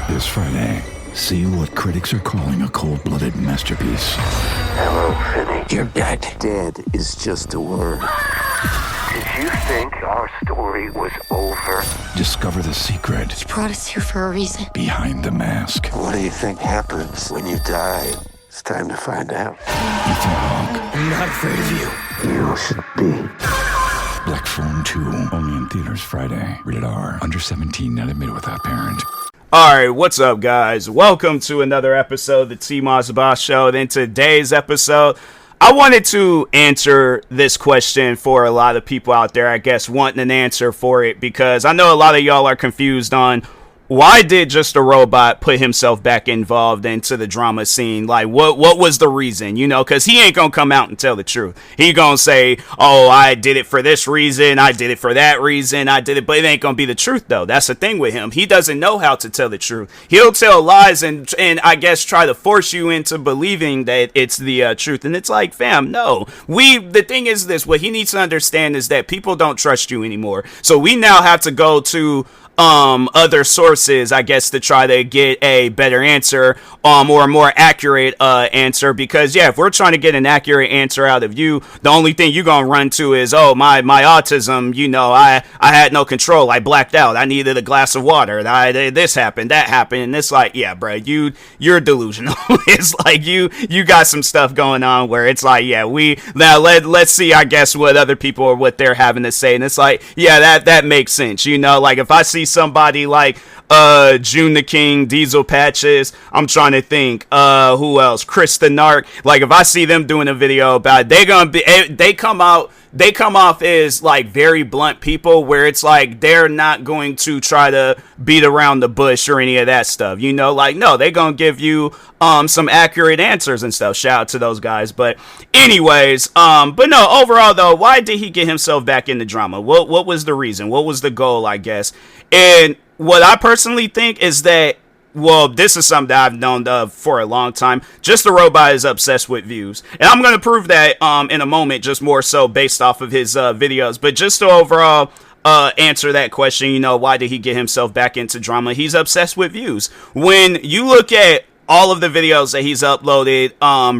This Friday, see what critics are calling a cold-blooded masterpiece. Hello, Finney. You're dead. Dead is just a word. Did you think our story was over? Discover the secret You brought us here for a reason. behind the mask. What do you think happens when you die? It's time to find out. Ethan Hawke, I'm not afraid of you. You should be. Black Phone 2, only in theaters Friday. Rated R, under 17, not admitted without parent. Alright, what's up, guys? Welcome to another episode of the TMossBoss Show. And in today's episode, I wanted to answer this question for a lot of people out there, I guess, wanting an answer for it, because I know a lot of y'all are confused on why did just a robot put himself back involved into the drama scene? Like, what was the reason? You know, because he ain't gonna come out and tell the truth. He gonna say, oh, I did it for this reason, I did it for that reason, I did it, but it ain't gonna be the truth, though. That's the thing with him. He doesn't know how to tell the truth. He'll tell lies and I guess try to force you into believing that it's the truth. And it's like, fam, no. The thing is this, what he needs to understand is that people don't trust you anymore. So we now have to go to other sources, I guess, to try to get a better answer, or a more accurate answer, because yeah, if we're trying to get an accurate answer out of you, the only thing you're gonna run to is, oh, my autism, you know, I had no control, I blacked out, I needed a glass of water, this happened, that happened, and it's like, yeah, bro, you're delusional. It's like you got some stuff going on where it's like, yeah, let's see, I guess, what other people or what they're having to say, and it's like, yeah, that makes sense, you know, like if I see somebody like June the King, Diesel Patches, I'm trying to think who else, Chris the Narc, like if I see them doing a video about it, they come off as like very blunt people, where it's like they're not going to try to beat around the bush or any of that stuff, you know, like no, they're gonna give you some accurate answers and stuff. Shout out to those guys. But anyways, but no, overall though, why did he get himself back into drama? What was the reason? What was the goal, I guess? And what I personally think is that, well, this is something that I've known for a long time. Just the Robot is obsessed with views. And I'm going to prove that in a moment, just more so based off of his videos. But just to overall answer that question, you know, why did he get himself back into drama? He's obsessed with views. When you look at all of the videos that he's uploaded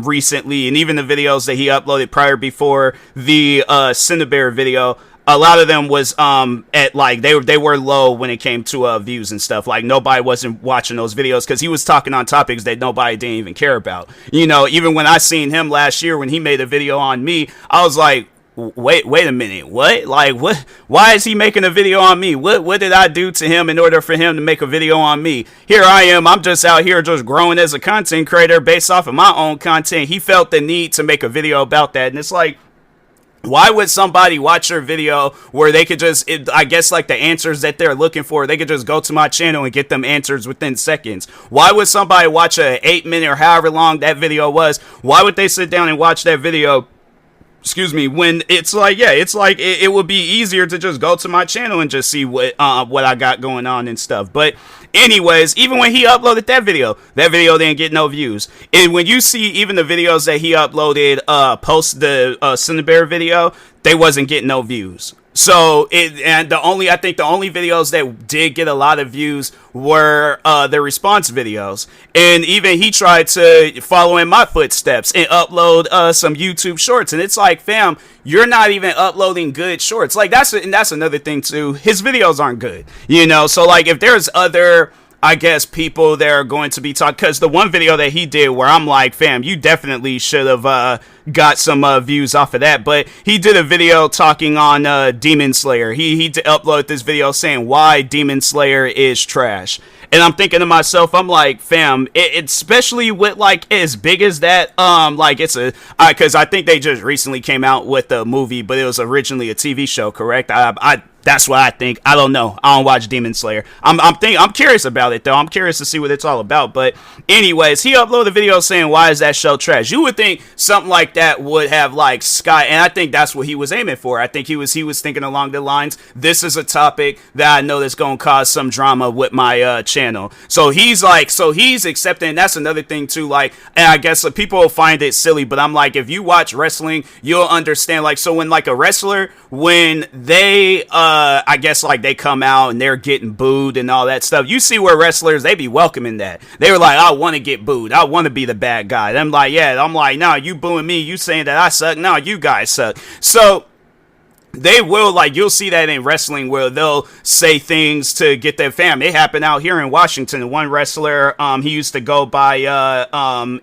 recently, and even the videos that he uploaded prior before the Cinnabar video, a lot of them was at like they were low when it came to views and stuff. Like nobody wasn't watching those videos because he was talking on topics that nobody didn't even care about. You know, even when I seen him last year when he made a video on me, I was like, wait a minute, what? Like what? Why is he making a video on me? What did I do to him in order for him to make a video on me? Here I am, I'm just out here just growing as a content creator based off of my own content. He felt the need to make a video about that, and it's like, why would somebody watch your video where they could just, I guess, like the answers that they're looking for, they could just go to my channel and get them answers within seconds? Why would somebody watch a 8-minute or however long that video was? Why would they sit down and watch that video? Excuse me, when it's like, yeah, it's like it would be easier to just go to my channel and just see what I got going on and stuff. But anyways, even when he uploaded that video didn't get no views. And when you see even the videos that he uploaded post the Cinnabar video, they wasn't getting no views. So I think the only videos that did get a lot of views were the response videos. And even he tried to follow in my footsteps and upload some YouTube shorts. And it's like, fam, you're not even uploading good shorts. Like that's another thing too. His videos aren't good, you know? So like if there's other, I guess, people that are going to be talking, because the one video that he did where I'm like, fam, you definitely should have got some views off of that. But he did a video talking on Demon Slayer. He uploaded this video saying why Demon Slayer is trash. And I'm thinking to myself, I'm like, fam, especially with like as big as that, like it's because I think they just recently came out with a movie, but it was originally a TV show, correct? That's what I think. I don't know. I don't watch Demon Slayer. I'm curious about it though. I'm curious to see what it's all about. But anyways, he uploaded a video saying why is that show trash? You would think something like that would have like Sky, and I think that's what he was aiming for. I think he was thinking along the lines, this is a topic that I know that's gonna cause some drama with my channel. So he's accepting. And that's another thing too. Like, and I guess people will find it silly, but I'm like, if you watch wrestling, you'll understand. Like, so when like a wrestler, when they I guess like they come out and they're getting booed and all that stuff. You see where wrestlers, they be welcoming that. They were like, I want to get booed. I want to be the bad guy. I'm like, yeah. I'm like, no, you booing me. You saying that I suck. No, you guys suck. So they will, like, you'll see that in wrestling where they'll say things to get their fam. It happened out here in Washington. One wrestler, he used to go by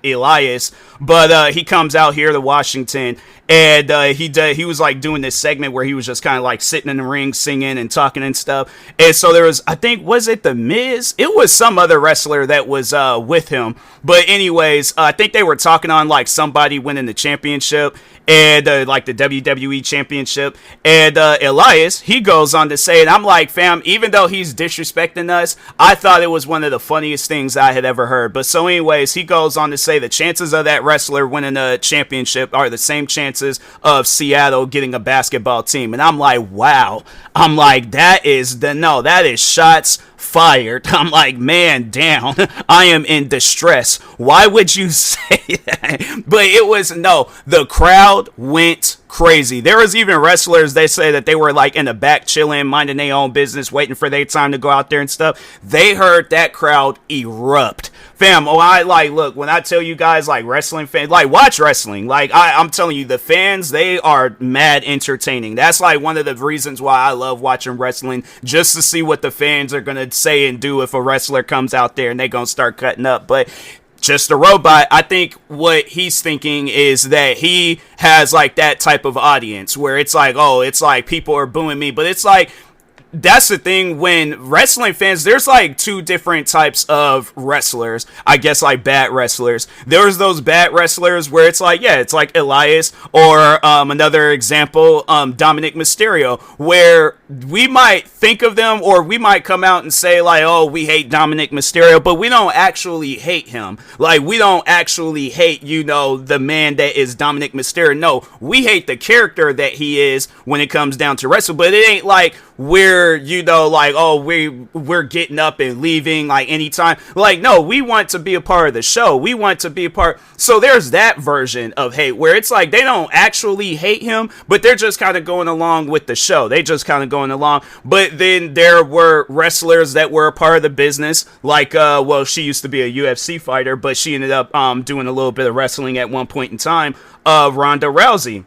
Elias, but he comes out here to Washington, and he was like doing this segment where he was just kind of like sitting in the ring singing and talking and stuff. And so there was, I think, was it The Miz? It was some other wrestler that was with him. But anyways, I think they were talking on like somebody winning the championship, and like the WWE championship. And Elias, he goes on to say, and I'm like, fam, even though he's disrespecting us, I thought it was one of the funniest things I had ever heard. But so anyways, he goes on to say the chances of that wrestler winning a championship are the same chances of Seattle getting a basketball team. And I'm like, wow. I'm like, that is shots fired. I'm like, man down. I am in distress. Why would you say that? But it was, no, the crowd went crazy. There was even wrestlers, they say that they were like in the back chilling, minding their own business, waiting for their time to go out there and stuff. They heard that crowd erupt. Fam, I like, look, when I tell you guys, like, wrestling fans, like, watch wrestling. Like, I'm telling you, the fans, they are mad entertaining. That's like one of the reasons why I love watching wrestling, just to see what the fans are gonna say and do if a wrestler comes out there and they gonna start cutting up. But Just a Robot, I think what he's thinking is that he has like that type of audience where it's like, oh, it's like people are booing me, but it's like, that's the thing when wrestling fans, there's like two different types of wrestlers, I guess, like bad wrestlers. There's those bad wrestlers where it's like, yeah, it's like Elias, or another example, Dominic Mysterio, where we might think of them, or we might come out and say like, oh, we hate Dominic Mysterio, but we don't actually hate him. Like, we don't actually hate, you know, the man that is Dominic Mysterio. No, we hate the character that he is when it comes down to wrestling, but it ain't like we're, you know, like, oh, we're getting up and leaving like anytime. Like, no, we want to be a part of the show. We want to be a part. So there's that version of hate where it's like they don't actually hate him, but they're just kind of going along with the show. They just kind of going along. But then there were wrestlers that were a part of the business, like, well, she used to be a UFC fighter, but she ended up doing a little bit of wrestling at one point in time. Ronda Rousey.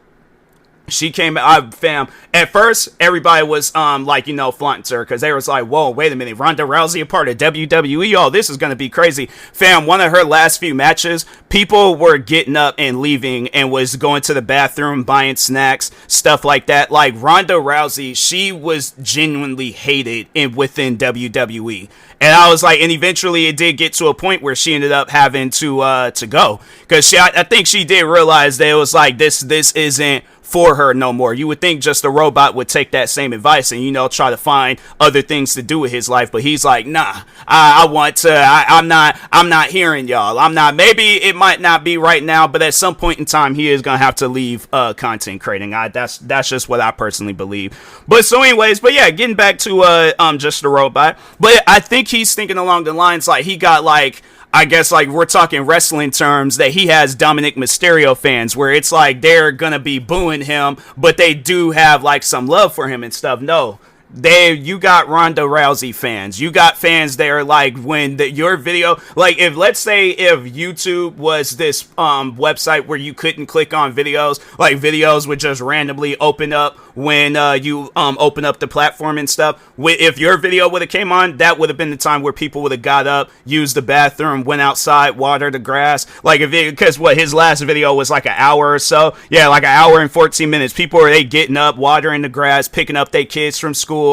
She came out, fam. At first, everybody was, like, you know, flaunting her, because they was like, whoa, wait a minute, Ronda Rousey a part of WWE? Oh, this is going to be crazy. Fam, one of her last few matches, people were getting up and leaving and was going to the bathroom, buying snacks, stuff like that. Like, Ronda Rousey, she was genuinely hated within WWE. And I was like, and eventually it did get to a point where she ended up having to go. Because I think she did realize that it was like, this isn't for her no more. You would think Just a Robot would take that same advice and, you know, try to find other things to do with his life, but he's like, nah, I'm not hearing y'all. I'm not. Maybe it might not be right now, but at some point in time he is gonna have to leave content creating. That's just what I personally believe. But so anyways, but yeah, getting back to Just a Robot, but I think he's thinking along the lines like he got like, I guess, like, we're talking wrestling terms, that he has Dominic Mysterio fans where it's like they're gonna be booing him, but they do have like some love for him and stuff. No, you got Ronda Rousey fans. You got fans that are like, when your video, like, if let's say if YouTube was this website where you couldn't click on videos, like videos would just randomly open up when you open up the platform and stuff. If your video would have came on, that would have been the time where people would have got up, used the bathroom, went outside, watered the grass. Like, because his last video was like an hour or so. Yeah, like an hour and 14 minutes. People are getting up, watering the grass, picking up their kids from school.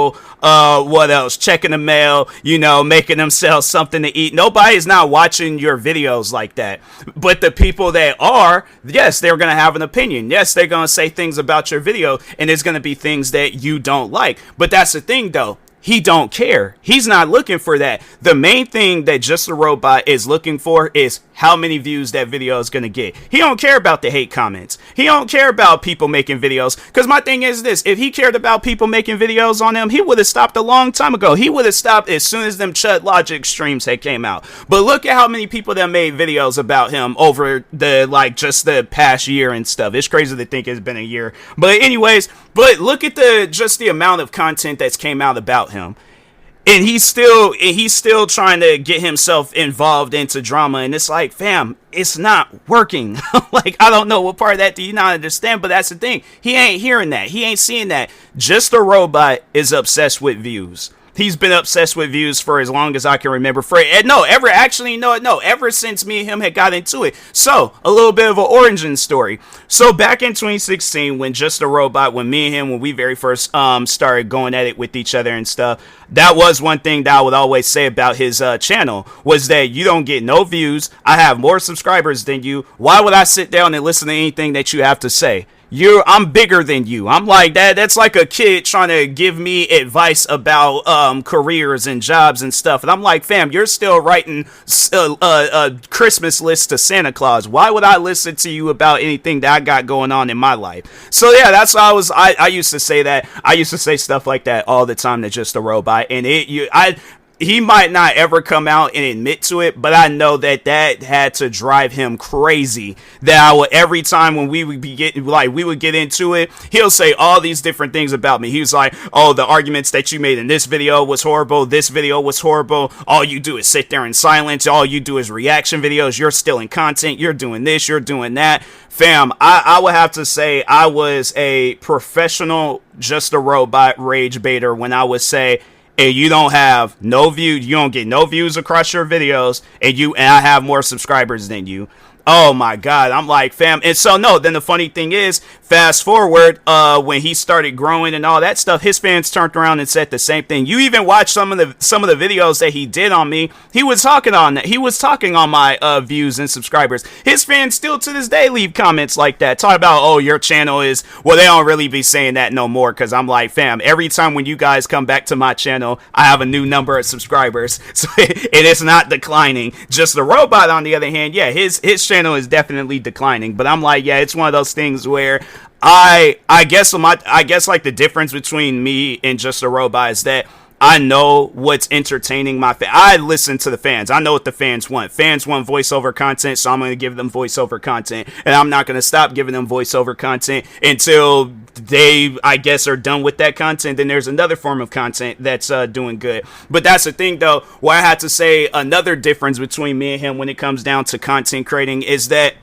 What else? Checking the mail, you know, making themselves something to eat. Nobody's not watching your videos like that. But the people that are, yes, they're going to have an opinion. Yes, they're going to say things about your video, and it's going to be things that you don't like. But that's the thing, though. He don't care. He's not looking for that. The main thing that Just a Robot is looking for is how many views that video is going to get. He don't care about the hate comments. He don't care about people making videos. Because my thing is this. If he cared about people making videos on him, he would have stopped a long time ago. He would have stopped as soon as them Chud Logic streams had came out. But look at how many people that made videos about him over the, like, just the past year and stuff. It's crazy to think it's been a year. But anyways, But look at the amount of content that's came out about him. And he's still trying to get himself involved into drama, and it's like, fam, it's not working. Like, I don't know what part of that do you not understand, but that's the thing. He ain't hearing that. He ain't seeing that. Just a Robot is obsessed with views. He's been obsessed with views for as long as I can remember. Ever since me and him had got into it. So, a little bit of an origin story. So, back in 2016, when Just a Robot, when me and him, when we very first started going at it with each other and stuff, that was one thing that I would always say about his channel, was that you don't get no views. I have more subscribers than you. Why would I sit down and listen to anything that you have to say? I'm bigger than you. I'm like that. That's like a kid trying to give me advice about careers and jobs and stuff. And I'm like, fam, you're still writing a Christmas list to Santa Claus. Why would I listen to you about anything that I got going on in my life? So yeah, that's what I used to say that. I used to say stuff like that all the time to Just a Robot. And he might not ever come out and admit to it, but I know that had to drive him crazy. That every time when we would get into it, he'll say all these different things about me. He was like, "Oh, the arguments that you made in this video was horrible. This video was horrible. All you do is sit there in silence. All you do is reaction videos. You're stealing content. You're doing this. You're doing that." Fam, I would have to say I was a professional Just a Robot rage baiter when I would say, and you don't have no views, you don't get no views across your videos, and I have more subscribers than you. Oh my God, I'm like, fam. And so no, then the funny thing is, fast forward, when he started growing and all that stuff, his fans turned around and said the same thing. You even watch some of the videos that he did on me. He was talking on that. He was talking on my views and subscribers. His fans still to this day leave comments like that, talk about, oh, your channel is, well, they don't really be saying that no more, because I'm like, fam, every time when you guys come back to my channel, I have a new number of subscribers, so and it's not declining. Just the Robot, on the other hand, yeah, his channel is definitely declining, but I'm like, yeah, it's one of those things where I guess like the difference between me and Just a Robot is that I know what's entertaining my fans. I listen to the fans. I know what the fans want. Fans want voiceover content, so I'm going to give them voiceover content. And I'm not going to stop giving them voiceover content until they, I guess, are done with that content. Then there's another form of content that's doing good. But that's the thing, though, where I had to say another difference between me and him when it comes down to content creating is that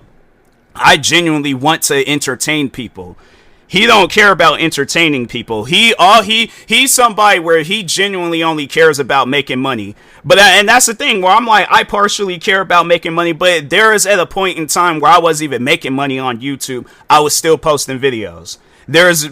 I genuinely want to entertain people. He don't care about entertaining people. He's somebody where he genuinely only cares about making money. But and that's the thing where I'm like, I partially care about making money, but there is at a point in time where I wasn't even making money on YouTube. I was still posting videos. There's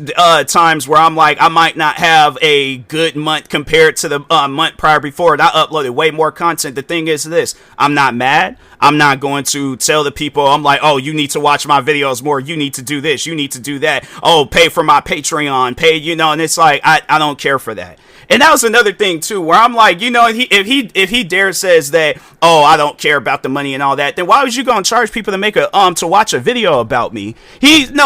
times where I'm like, I might not have a good month compared to the month prior before, and I uploaded way more content. The thing is this, I'm not mad. I'm not going to tell the people, I'm like, oh, you need to watch my videos more. You need to do this. You need to do that. Oh, pay for my Patreon. Pay, and it's like, I don't care for that. And that was another thing too, where I'm like, if he dare says that, oh, I don't care about the money and all that, then why was you gonna charge people to make to watch a video about me?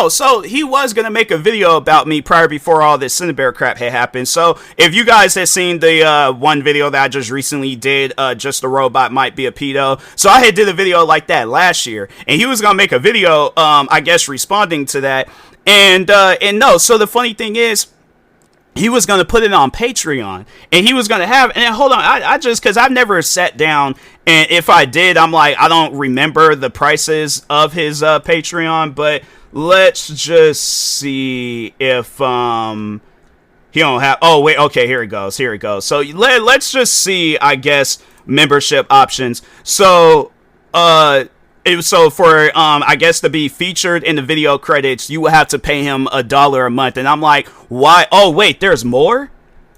So he was gonna make a video about me before all this Cinebear crap had happened. So if you guys had seen the one video that I just recently did, Just a Robot Might Be a Pedo. So I had did a video like that last year, and he was gonna make a video, I guess, responding to that. And no, so the funny thing is, he was going to put it on Patreon, and he was going to have, and hold on, I just, because I've never sat down, and if I did, I'm like, I don't remember the prices of his Patreon, but let's just see if he don't have, oh wait, okay, here it goes, so let's just see, I guess, membership options. So for I guess to be featured in the video credits, you will have to pay him $1 a month. And I'm like, why? Oh wait, there's more?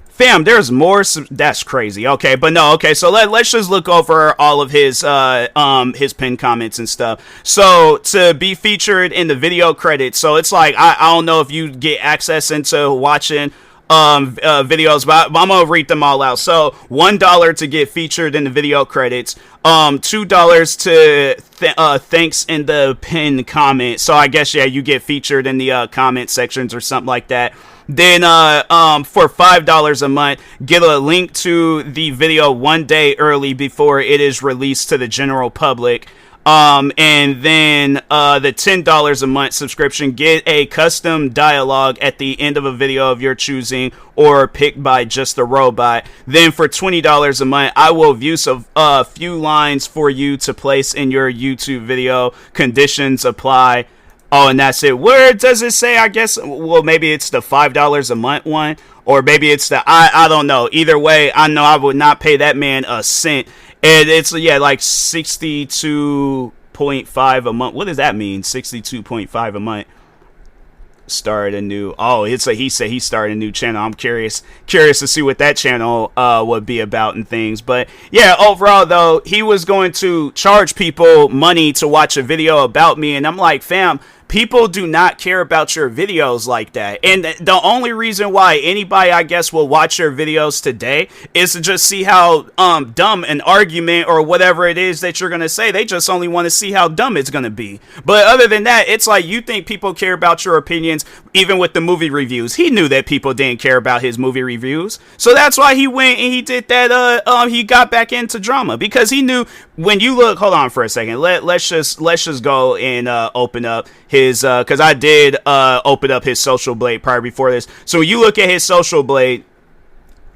Fam, there's more. That's crazy. Okay, but no, okay, so let's just look over all of his pinned comments and stuff. So to be featured in the video credits, so it's like, I don't know if you get access into watching videos, but I'm gonna read them all out. So $1 to get featured in the video credits, $2 to thanks in the pinned comment. So I guess, yeah, you get featured in the comment sections or something like that. Then for $5 a month, get a link to the video one day early before it is released to the general public. And then the $10 a month subscription, get a custom dialogue at the end of a video of your choosing or picked by just the robot. Then for $20 a month, I will view a few lines for you to place in your YouTube video. Conditions apply. Oh, and that's it. Where does it say? I guess, well, maybe it's the $5 a month one, or maybe it's the, I don't know. Either way, I know I would not pay that man a cent. And it's, yeah, like 62.5 a month. What does that mean? 62.5 a month. Start a new, he said he started a new channel. I'm curious to see what that channel would be about and things. But yeah, overall though, he was going to charge people money to watch a video about me, and I'm like, fam, people do not care about your videos like that. And the only reason why anybody, I guess, will watch your videos today is to just see how dumb an argument or whatever it is that you're going to say. They just only want to see how dumb it's going to be. But other than that, it's like, you think people care about your opinions, even with the movie reviews. He knew that people didn't care about his movie reviews. So that's why he went and he did that. He got back into drama, because he knew when you look, hold on for a second. Let's just go and open up his, because I did open up his Social Blade prior before this. So when you look at his Social Blade,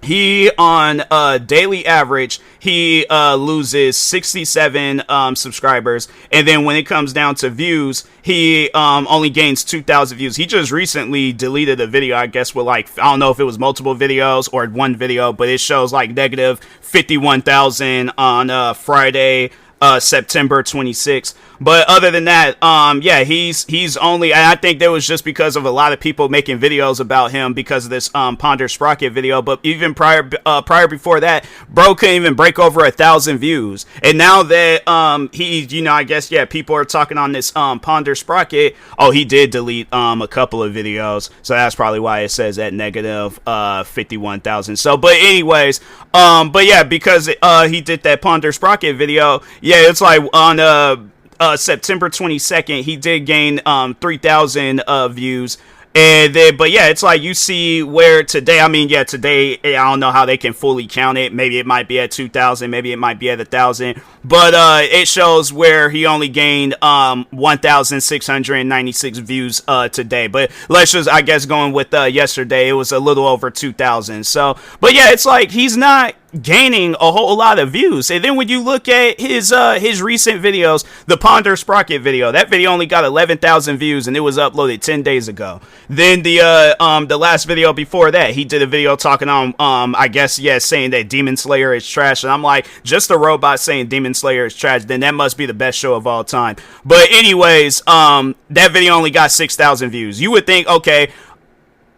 he on daily average, he loses 67 subscribers, and then when it comes down to views, he only gains 2,000 views. He just recently deleted a video, I guess, with like, I don't know if it was multiple videos or one video, but it shows like negative 51,000 on Friday, September 26th. But other than that, yeah, he's only, and I think that was just because of a lot of people making videos about him because of this Ponder Sprocket video. But even prior before that, bro couldn't even break over 1,000 views. And now that he, you know, I guess, yeah, people are talking on this Ponder Sprocket. Oh, he did delete a couple of videos, so that's probably why it says at negative 51,000. So, but anyways, but yeah, because he did that Ponder Sprocket video, yeah, it's like on September 22nd, he did gain 3,000 views. And then, but yeah, it's like you see where today, I mean, yeah, today, I don't know how they can fully count it. Maybe it might be at 2,000, maybe it might be at 1,000. But it shows where he only gained 1,696 views today. But let's just, I guess, going with yesterday, it was a little over 2,000. So, but yeah, it's like he's not gaining a whole lot of views. And then when you look at his recent videos, the Ponder Sprocket video, that video only got 11,000 views, and it was uploaded 10 days ago. Then the last video before that, he did a video talking on I guess, yeah, saying that Demon Slayer is trash, and I'm like, just a robot saying Demon Slayer is trash, then that must be the best show of all time. But anyways, that video only got 6,000 views. You would think, okay,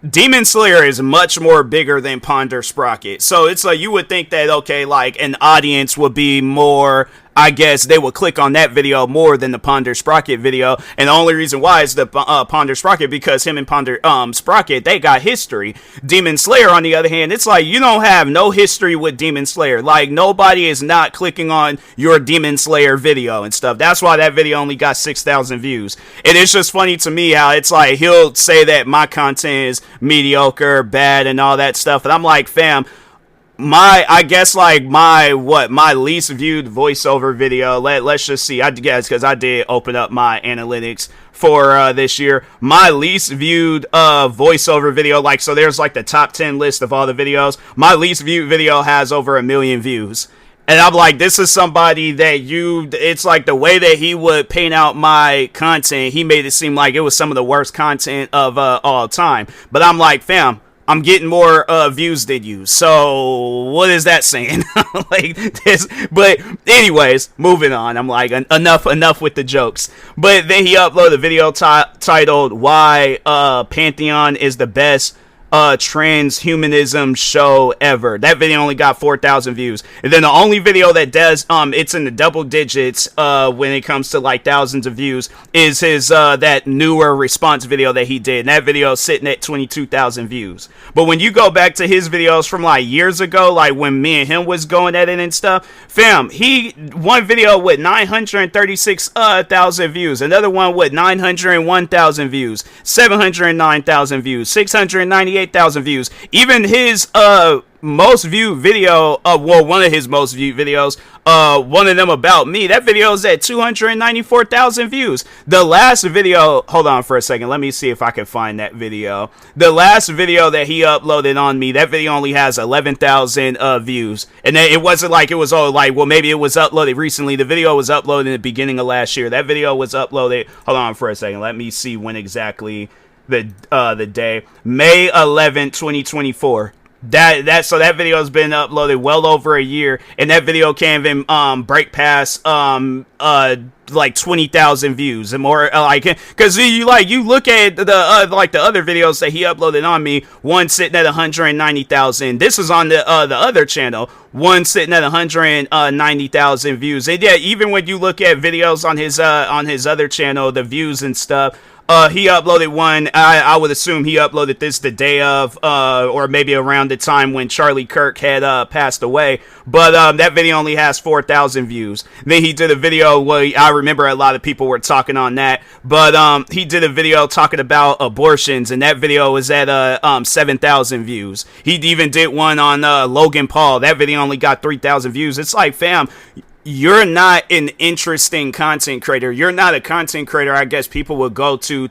Demon Slayer is much more bigger than Ponder Sprocket. So it's like, you would think that, okay, like an audience would be more, I guess they would click on that video more than the Ponder Sprocket video. And the only reason why is the Ponder Sprocket, because him and Ponder Sprocket, they got history. Demon Slayer, on the other hand, it's like you don't have no history with Demon Slayer. Like, nobody is not clicking on your Demon Slayer video and stuff. That's why that video only got 6,000 views. And it's just funny to me how it's like he'll say that my content is mediocre, bad, and all that stuff. And I'm like, fam, I guess like my least viewed voiceover video, let's just see, I guess, because I did open up my analytics for this year. My least viewed voiceover video, like, so there's like the top 10 list of all the videos. My least viewed video has over 1 million views. And I'm like, this is somebody that it's like the way that he would paint out my content, he made it seem like it was some of the worst content of all time. But I'm like, fam, I'm getting more views than you. So what is that saying? Like this. But anyways, moving on. I'm like, enough with the jokes. But then he uploaded a video titled "Why Pantheon is the Best Transhumanism Show Ever." That video only got 4,000 views. And then the only video that does it's in the double digits when it comes to like thousands of views is his that newer response video that he did. And that video is sitting at 22,000 views. But when you go back to his videos from like years ago, like when me and him was going at it and stuff, fam, he one video with 936,000 views, another one with 901,000 views, 709,000 views, 698 198,000 views. Even his most viewed video, one of his most viewed videos, one of them about me, that video is at 294,000 views. The last video, hold on for a second, let me see if I can find that video. The last video that he uploaded on me, that video only has 11,000 views. And then it wasn't like it was all like, well, maybe it was uploaded recently. The video was uploaded in the beginning of last year. That video was uploaded, hold on for a second, let me see when exactly the day, May 11, 2024. So that video has been uploaded well over a year, and that video can't even break past like 20,000 views and more, like, because you look at the other videos that he uploaded on me, one sitting at 190,000. This is on the other channel, one sitting at 190,000 views. And yeah, even when you look at videos on his other channel, the views and stuff, he uploaded one, I would assume he uploaded this the day of, or maybe around the time when Charlie Kirk had passed away, but that video only has 4,000 views. Then he did a video, well, I remember a lot of people were talking on that, but he did a video talking about abortions, and that video was at 7,000 views. He even did one on Logan Paul. That video only got 3,000 views. It's like, fam, you're not an interesting content creator. You're not a content creator I guess people would go to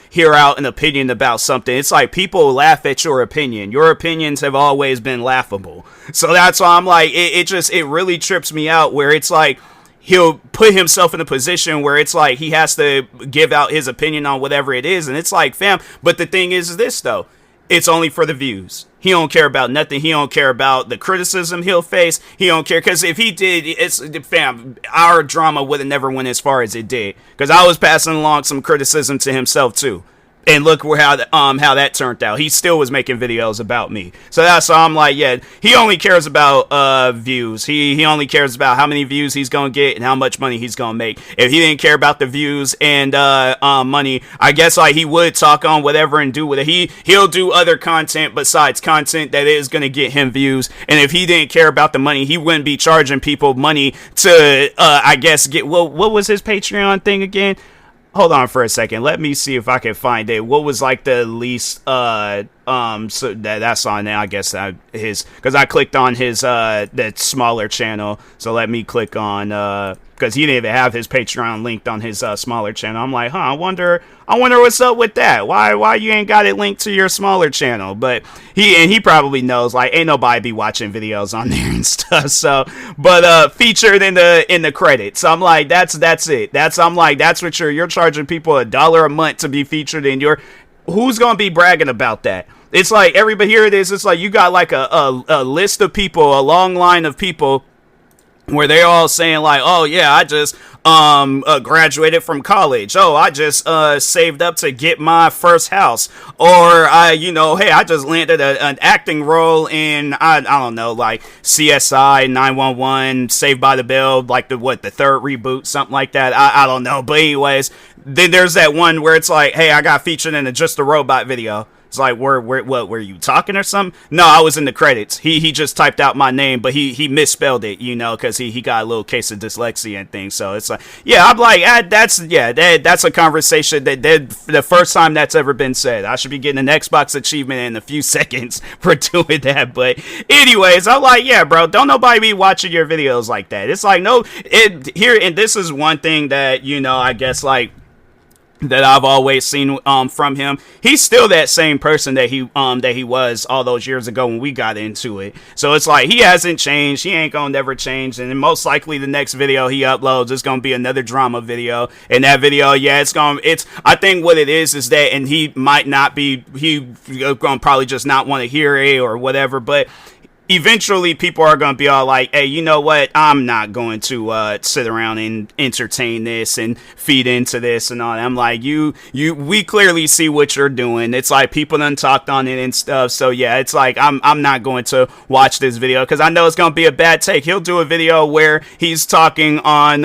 hear out an opinion about something. It's like people laugh at your opinion. Your opinions have always been laughable. So that's why I'm like, it really trips me out where it's like he'll put himself in a position where it's like he has to give out his opinion on whatever it is. And it's like, fam, but the thing is this though. It's only for the views. He don't care about nothing. He don't care about the criticism he'll face. He don't care, because if he did, fam, our drama would have never went as far as it did. Because I was passing along some criticism to himself too. And look how that turned out. He still was making videos about me. So that's why I'm like, yeah, he only cares about views. He only cares about how many views he's gonna get and how much money he's gonna make. If he didn't care about the views and money, I guess like he would talk on whatever and do with it. He'll do other content besides content that is gonna get him views. And if he didn't care about the money, he wouldn't be charging people money to I guess get, well, what was his Patreon thing again? Hold on for a second. Let me see if I can find it. What was like the least so that's on there. I guess his, because I clicked on his that smaller channel. So let me click on because he didn't even have his Patreon linked on his smaller channel. I'm like, I wonder what's up with that. Why you ain't got it linked to your smaller channel? But he probably knows, like, ain't nobody be watching videos on there and stuff. So, but featured in the credits. So I'm like, that's it. I'm like, that's what you're charging people $1 a month to be featured in your. Who's gonna be bragging about that? It's like everybody, here it is. It's like you got like a list of people, a long line of people, where they're all saying like, oh yeah, I just graduated from college. Oh, I just saved up to get my first house. Or hey, I just landed an acting role in I don't know, like CSI, 911, Saved by the Bell, like the third reboot, something like that. I don't know. But anyways, then there's that one where it's like, hey, I got featured in a Just a Robot video. It's like, what were you talking or something? No, I was in the credits. He just typed out my name, but he misspelled it, because he got a little case of dyslexia and things. So it's like, yeah, I'm like, that's a conversation that the first time that's ever been said. I should be getting an Xbox achievement in a few seconds for doing that. But anyways, I'm like, yeah, bro, don't nobody be watching your videos like that. It's like, no, and this is one thing that, I guess like, that I've always seen from him. He's still that same person that he was all those years ago when we got into it. So it's like he hasn't changed. He ain't gonna never change. And most likely the next video he uploads is gonna be another drama video. And that video, yeah, I think what it is that, and he might not be, gonna probably just not want to hear it or whatever, but eventually people are going to be all like, hey, you know what? I'm not going to sit around and entertain this and feed into this and all that. I'm like, we clearly see what you're doing. It's like people done talked on it and stuff. So yeah, it's like, I'm not going to watch this video because I know it's going to be a bad take. He'll do a video where he's talking on,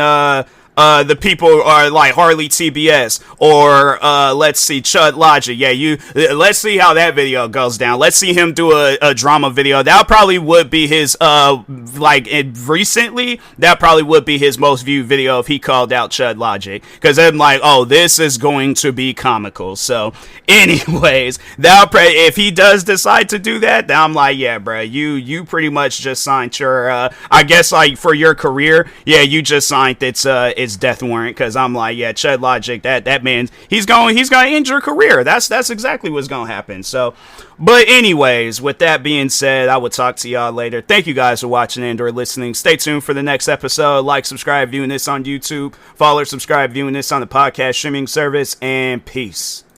the people are like Harley TBS or let's see, Chud Logic. Yeah, let's see how that video goes down. Let's see him do a drama video. That probably would be his recently. That probably would be his most viewed video if he called out Chud Logic, because I'm like, oh, this is going to be comical. So, anyways, if he does decide to do that, then I'm like, yeah, bro, you pretty much just signed your I guess like for your career, yeah, you just signed it's death warrant, because I'm like, yeah, Chud Logic, that man, he's gonna end your career. That's exactly what's gonna happen. So, but anyways, with that being said, I will talk to y'all later. Thank you guys for watching and or listening. Stay tuned for the next episode. Like, subscribe, viewing this on YouTube. Follow or subscribe, viewing this on the podcast streaming service. And peace.